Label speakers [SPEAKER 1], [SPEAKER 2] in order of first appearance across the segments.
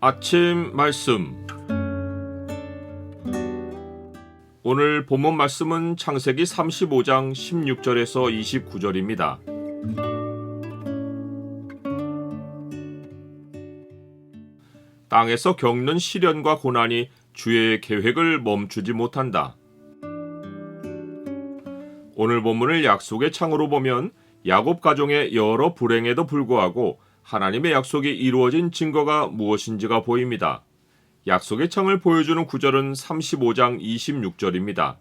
[SPEAKER 1] 아침 말씀. 오늘 본문 말씀은 창세기 35장 16절에서 29절입니다. 땅에서 겪는 시련과 고난이 주의 계획을 멈추지 못한다. 오늘 본문을 약속의 창으로 보면 야곱 가정의 여러 불행에도 불구하고 하나님의 약속이 이루어진 증거가 무엇인지가 보입니다. 약속의 창을 보여주는 구절은 35장 26절입니다.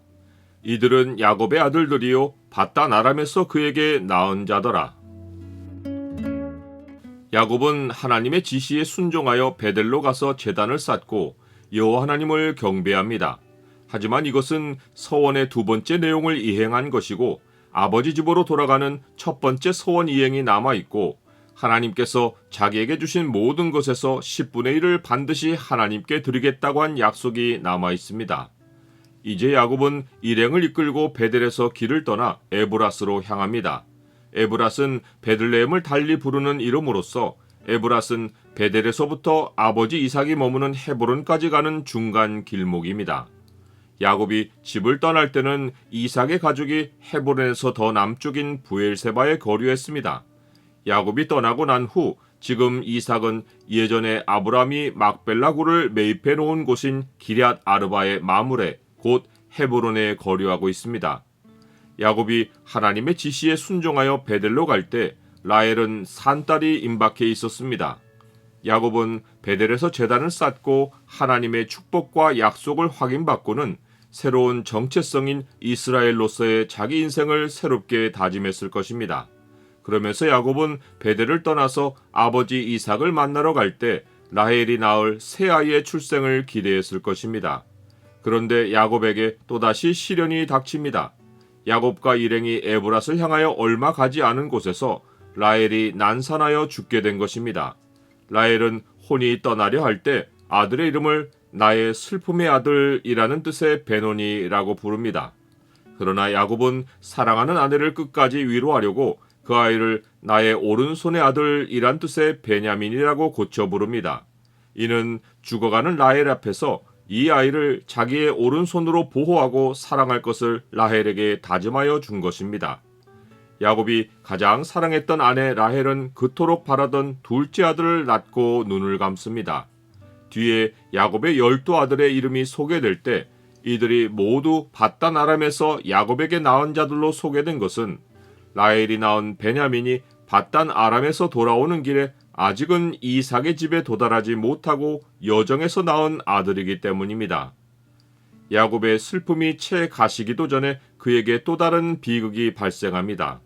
[SPEAKER 1] 이들은 야곱의 아들들이요 밧단 아람에서 그에게 낳은 자더라. 야곱은 하나님의 지시에 순종하여 베델로 가서 제단을 쌓고 여호와 하나님을 경배합니다. 하지만 이것은 서원의 두 번째 내용을 이행한 것이고 아버지 집으로 돌아가는 첫 번째 서원 이행이 남아있고 하나님께서 자기에게 주신 모든 것에서 10분의 1을 반드시 하나님께 드리겠다고 한 약속이 남아있습니다. 이제 야곱은 일행을 이끌고 베델에서 길을 떠나 에브라스로 향합니다. 에브라스는 베들레헴을 달리 부르는 이름으로써 에브라스는 베델에서부터 아버지 이삭이 머무는 헤브론까지 가는 중간 길목입니다. 야곱이 집을 떠날 때는 이삭의 가족이 헤브론에서 더 남쪽인 부엘세바에 거류했습니다. 야곱이 떠나고 난 후 지금 이삭은 예전에 아브라함이 막벨라굴을 매입해 놓은 곳인 기럇 아르바의 마물에 곧 헤브론에 거류하고 있습니다. 야곱이 하나님의 지시에 순종하여 베델로 갈 때 라헬은 산딸이 임박해 있었습니다. 야곱은 베델에서 제단을 쌓고 하나님의 축복과 약속을 확인받고는 새로운 정체성인 이스라엘로서의 자기 인생을 새롭게 다짐했을 것입니다. 그러면서 야곱은 베델을 떠나서 아버지 이삭을 만나러 갈 때 라헬이 낳을 새 아이의 출생을 기대했을 것입니다. 그런데 야곱에게 또다시 시련이 닥칩니다. 야곱과 일행이 에브랏을 향하여 얼마 가지 않은 곳에서 라헬이 난산하여 죽게 된 것입니다. 라헬은 혼이 떠나려 할 때 아들의 이름을 나의 슬픔의 아들이라는 뜻의 베노니라고 부릅니다. 그러나 야곱은 사랑하는 아내를 끝까지 위로하려고 그 아이를 나의 오른손의 아들이란 뜻의 베냐민이라고 고쳐 부릅니다. 이는 죽어가는 라헬 앞에서 이 아이를 자기의 오른손으로 보호하고 사랑할 것을 라헬에게 다짐하여 준 것입니다. 야곱이 가장 사랑했던 아내 라헬은 그토록 바라던 둘째 아들을 낳고 눈을 감습니다. 뒤에 야곱의 12아들의 이름이 소개될 때 이들이 모두 밧단 아람에서 야곱에게 낳은 자들로 소개된 것은 라헬이 낳은 베냐민이 밧단 아람에서 돌아오는 길에 아직은 이삭의 집에 도달하지 못하고 여정에서 낳은 아들이기 때문입니다. 야곱의 슬픔이 채 가시기도 전에 그에게 또 다른 비극이 발생합니다.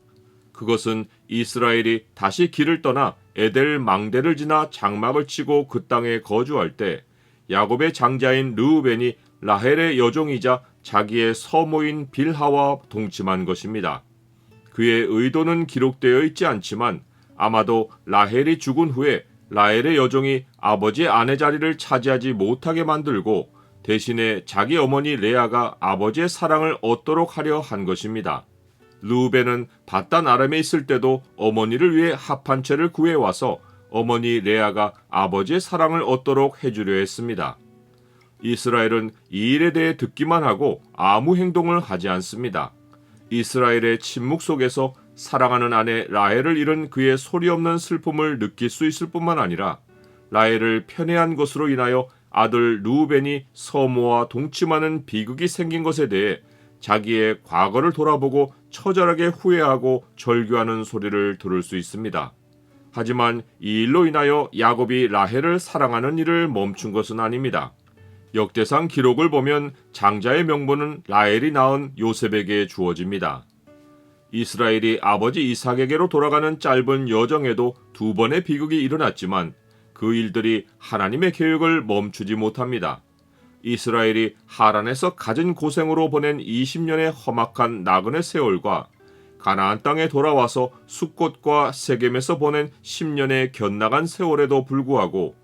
[SPEAKER 1] 그것은 이스라엘이 다시 길을 떠나 에델 망대를 지나 장막을 치고 그 땅에 거주할 때 야곱의 장자인 르우벤이 라헬의 여종이자 자기의 서모인 빌하와 동침한 것입니다. 그의 의도는 기록되어 있지 않지만 아마도 라헬이 죽은 후에 라헬의 여종이 아버지의 아내 자리를 차지하지 못하게 만들고 대신에 자기 어머니 레아가 아버지의 사랑을 얻도록 하려 한 것입니다. 르우벤은 밧단 아람에 있을 때도 어머니를 위해 합한 채를 구해와서 어머니 레아가 아버지의 사랑을 얻도록 해주려 했습니다. 이스라엘은 이 일에 대해 듣기만 하고 아무 행동을 하지 않습니다. 이스라엘의 침묵 속에서 사랑하는 아내 라헬을 잃은 그의 소리 없는 슬픔을 느낄 수 있을 뿐만 아니라 라헬을 편애한 것으로 인하여 아들 르우벤이 서모와 동침하는 비극이 생긴 것에 대해 자기의 과거를 돌아보고 처절하게 후회하고 절규하는 소리를 들을 수 있습니다. 하지만 이 일로 인하여 야곱이 라헬을 사랑하는 일을 멈춘 것은 아닙니다. 역대상 기록을 보면 장자의 명분은 라헬이 낳은 요셉에게 주어집니다. 이스라엘이 아버지 이삭에게로 돌아가는 짧은 여정에도 두 번의 비극이 일어났지만 그 일들이 하나님의 계획을 멈추지 못합니다. 이스라엘이 하란에서 갖은 고생으로 보낸 20년의 험악한 나그네 세월과 가나안 땅에 돌아와서 숫곳과 세겜에서 보낸 10년의 견나간 세월에도 불구하고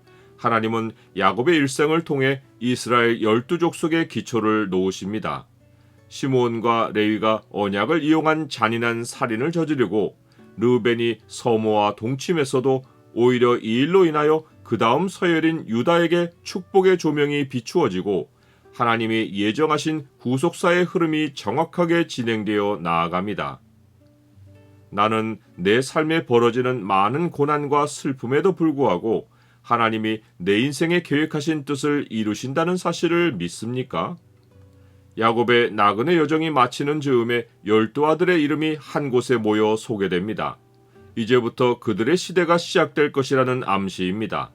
[SPEAKER 1] 하나님은 야곱의 일생을 통해 이스라엘 12족속의 기초를 놓으십니다. 시므온과 레위가 언약을 이용한 잔인한 살인을 저지르고 르우벤이 서모와 동침했어도 오히려 이 일로 인하여 그 다음 서열인 유다에게 축복의 조명이 비추어지고 하나님이 예정하신 구속사의 흐름이 정확하게 진행되어 나아갑니다. 나는 내 삶에 벌어지는 많은 고난과 슬픔에도 불구하고 하나님이 내 인생에 계획하신 뜻을 이루신다는 사실을 믿습니까? 야곱의 나그네 여정이 마치는 즈음에 12아들의 이름이 한 곳에 모여 소개됩니다. 이제부터 그들의 시대가 시작될 것이라는 암시입니다.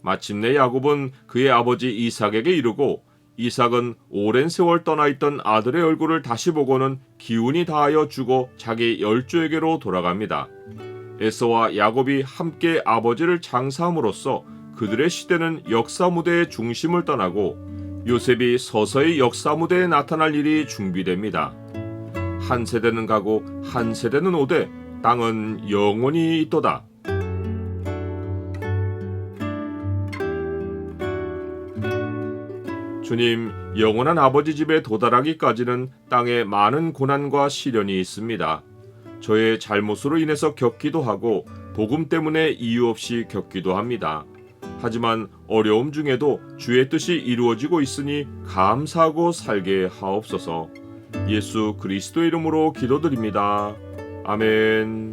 [SPEAKER 1] 마침내 야곱은 그의 아버지 이삭에게 이르고 이삭은 오랜 세월 떠나있던 아들의 얼굴을 다시 보고는 기운이 다하여 죽어 자기 열조에게로 돌아갑니다. 에서와 야곱이 함께 아버지를 장사함으로써 그들의 시대는 역사 무대의 중심을 떠나고 요셉이 서서히 역사 무대에 나타날 일이 준비됩니다. 한 세대는 가고 한 세대는 오되 땅은 영원히 있도다. 주님, 영원한 아버지 집에 도달하기까지는 땅에 많은 고난과 시련이 있습니다. 저의 잘못으로 인해서 겪기도 하고 복음 때문에 이유 없이 겪기도 합니다. 하지만 어려움 중에도 주의 뜻이 이루어지고 있으니 감사하고 살게 하옵소서. 예수 그리스도 이름으로 기도드립니다. 아멘.